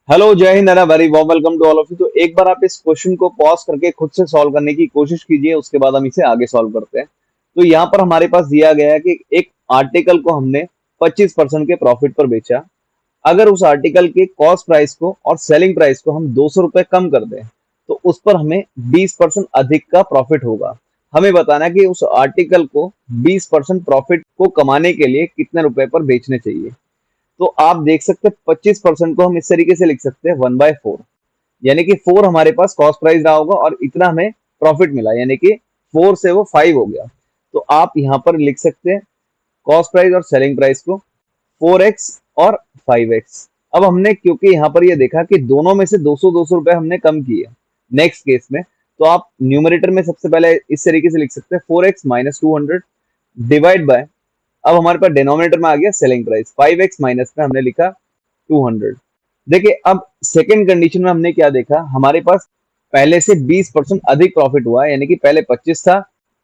Hello, जय हिंद and very warm welcome to all of you. तो एक बार आप इस क्वेश्चन को पॉज करके खुद से सॉल्व करने की कोशिश कीजिए, उसके बाद हम इसे आगे सॉल्व करते हैं। तो यहाँ पर हमारे पास दिया गया है कि एक आर्टिकल को हमने 25% के प्रॉफिट पर बेचा। अगर उस आर्टिकल के कॉस्ट प्राइस को और सेलिंग प्राइस को हम 200 रुपए कम कर दें, तो उस पर हमें 20% अधिक का प्रॉफिट होगा। हमें बताना है कि उस आर्टिकल को 20% प्रॉफिट को कमाने के लिए कितने रुपए पर बेचने चाहिए। तो आप देख सकते हैं 25% को हम इस तरीके से लिख सकते हैं 1/4, यानी कि 4 हमारे पास कॉस्ट प्राइस रहा होगा और इतना हमें प्रॉफिट मिला, यानी कि 4 से वो 5 हो गया। तो आप यहाँ पर लिख सकते हैं कॉस्ट प्राइस और सेलिंग प्राइस को 4x और 5x। अब हमने क्योंकि यहाँ पर ये देखा कि दोनों में से 200-200 रुपए हमने कम किए नेक्स्ट केस में, तो आप न्यूमरेटर में सबसे पहले इस तरीके से लिख सकते हैं 4x माइनस 200 डिवाइड बाय, अब हमारे पास डिनोमिनेटर में आ गया सेलिंग प्राइस 5x माइनस में हमने लिखा 200। देखिए अब सेकंड कंडीशन में हमने क्या देखा, हमारे पास पहले से 20% अधिक प्रॉफिट हुआ है, यानी कि पहले 25 था,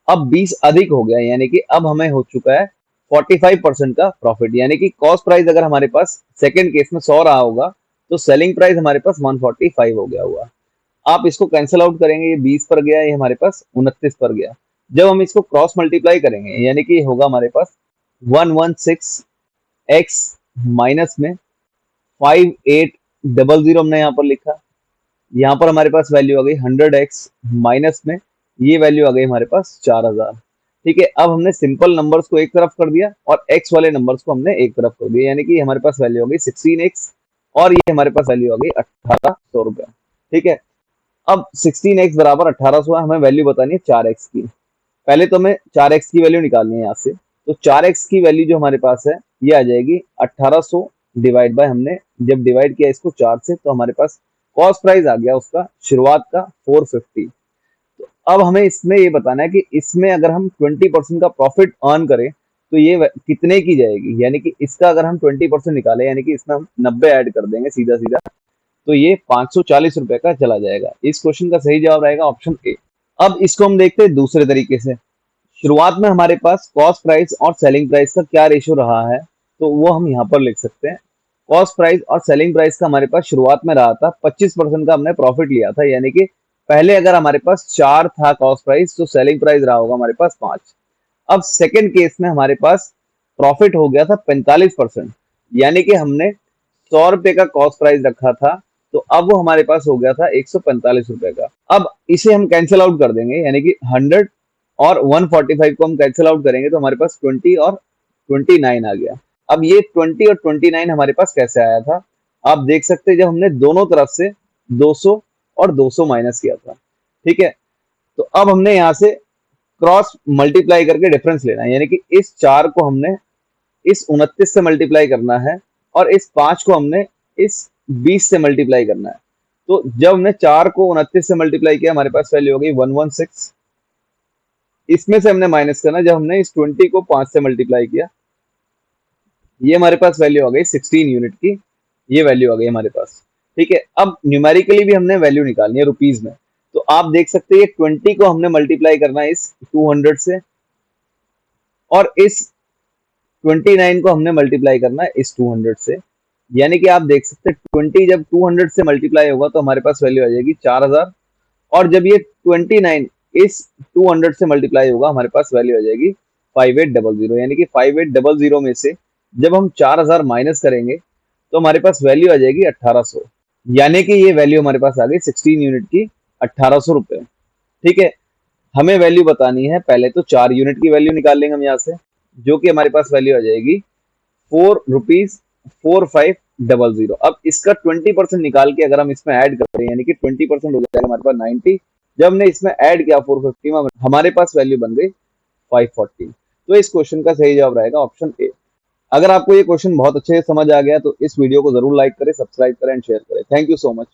अब 20 अधिक हो गया, यानी कि अब हमें हो चुका है 45% का प्रॉफिट। यानी कि कॉस्ट प्राइस अगर हमारे पास सेकंड केस में 100 रहा होगा, तो सेलिंग प्राइस हमारे पास 145 हो गया हुआ। आप इसको कैंसिल आउट करेंगे, ये 20 पर गया, ये हमारे पास 29 पर गया। जब हम इसको क्रॉस मल्टीप्लाई करेंगे, यानी कि होगा हमारे पास 116x माइनस में 5800 हमने यहाँ पर लिखा। यहाँ पर हमारे पास वैल्यू आ गई 100x माइनस में ये वैल्यू आ गई हमारे पास 4000। ठीक है, अब हमने सिंपल नंबर्स को एक तरफ कर दिया और x वाले नंबर्स को हमने एक तरफ कर दिया, यानी कि हमारे पास वैल्यू आ गई 16x और ये हमारे पास वैल्यू आ गई 1800 रुपए। ठीक है, अब 16x बराबर 1800 है, हमें वैल्यू बतानी है 4x की। पहले तो हमें 4x की वैल्यू निकालनी है यहाँ से। तो 4x की वैल्यू जो हमारे पास है ये आ जाएगी 1800 डिवाइड बाय, हमने जब डिवाइड किया इसको 4 से, तो हमारे पास कॉस्ट प्राइस आ गया उसका शुरुआत का 450। तो अब हमें इसमें ये बताना है कि इसमें अगर हम 20% का प्रॉफिट अर्न करें तो ये कितने की जाएगी, यानी कि इसका अगर हम 20% निकालें, यानी कि इसमें हम 90 ऐड कर देंगे सीधा सीधा, तो ये 540 रुपए का चला जाएगा। इस क्वेश्चन का सही जवाब रहेगा ऑप्शन ए। अब इसको हम देखते हैं दूसरे तरीके से। शुरुआत में हमारे पास कॉस्ट प्राइस और सेलिंग प्राइस का क्या रेशियो रहा है, तो वो हम यहाँ पर लिख सकते हैं। कॉस्ट प्राइस और सेलिंग प्राइस का हमारे पास शुरुआत में रहा था 25% का हमने प्रॉफिट लिया था, यानी कि पहले अगर हमारे पास 4 था कॉस्ट प्राइस, तो सेलिंग प्राइस रहा होगा हमारे पास 5। अब सेकेंड केस में हमारे पास प्रॉफिट हो गया था 45%, यानी कि हमने 100 रुपए का कॉस्ट प्राइस रखा था, तो अब वो हमारे पास हो गया था 145 रुपए का। अब इसे हम कैंसिल आउट कर देंगे, यानी कि 100 और 145 को हम कैंसिल आउट करेंगे तो हमारे पास 20 और 29 आ गया। अब ये 20 और 29 हमारे पास कैसे आया था, आप देख सकते हैं जब हमने दोनों तरफ से 200 और 200 माइनस किया था। ठीक है, तो अब हमने यहाँ से क्रॉस मल्टीप्लाई करके डिफरेंस लेना है, यानी कि इस 4 को हमने इस 29 से मल्टीप्लाई करना है और इस 5 को हमने इस 20 से मल्टीप्लाई करना है। तो जब हमने 4 को 29 से मल्टीप्लाई किया, हमारे पास वैल्यू हो गई 116। इसमें से हमने माइनस करना, जब हमने इस 20 को 5 से मल्टीप्लाई किया, ये हमारे पास वैल्यू आ गई 16 यूनिट की, ये वैल्यू आ गई हमारे पास। ठीक है, अब न्यूमेरिकली भी हमने वैल्यू निकालनी है रुपीज में। तो आप देख सकते हैं ये 20 को हमने मल्टीप्लाई करना है इस 200 से और इस 29 को हमने मल्टीप्लाई करना है इस 200 से, यानी कि आप देख सकते हैं 20 जब 200 से मल्टीप्लाई होगा तो हमारे पास वैल्यू आ जाएगी 4000, और जब ये 29 इस 200 से मल्टीप्लाई होगा हमारे पास वैल्यू आ जाएगी 5800, यानी कि 5800 में से जब हम 4000 माइनस करेंगे तो हमारे पास वैल्यू आ जाएगी 1800, यानी कि ये वैल्यू हमारे पास आ गई 16 यूनिट की 1800 रुपए। ठीक है, हमें वैल्यू बतानी है, पहले तो 4 यूनिट की वैल्यू निकाल लेंगे हम यहाँ से, जो कि हमारे पास वैल्यू आ जाएगी 4 रुपीज 4500। अब इसका 20% निकाल के अगर हम इसमें ऐड करें, यानी कि 20% हो जाएगा हमारे पास 90। जब हमने इसमें ऐड किया 450 में, हमारे पास वैल्यू बन गई 540। तो इस क्वेश्चन का सही जवाब रहेगा ऑप्शन ए। अगर आपको ये क्वेश्चन बहुत अच्छे से समझ आ गया तो इस वीडियो को जरूर लाइक करें, सब्सक्राइब करें एंड शेयर करें। Thank you so much.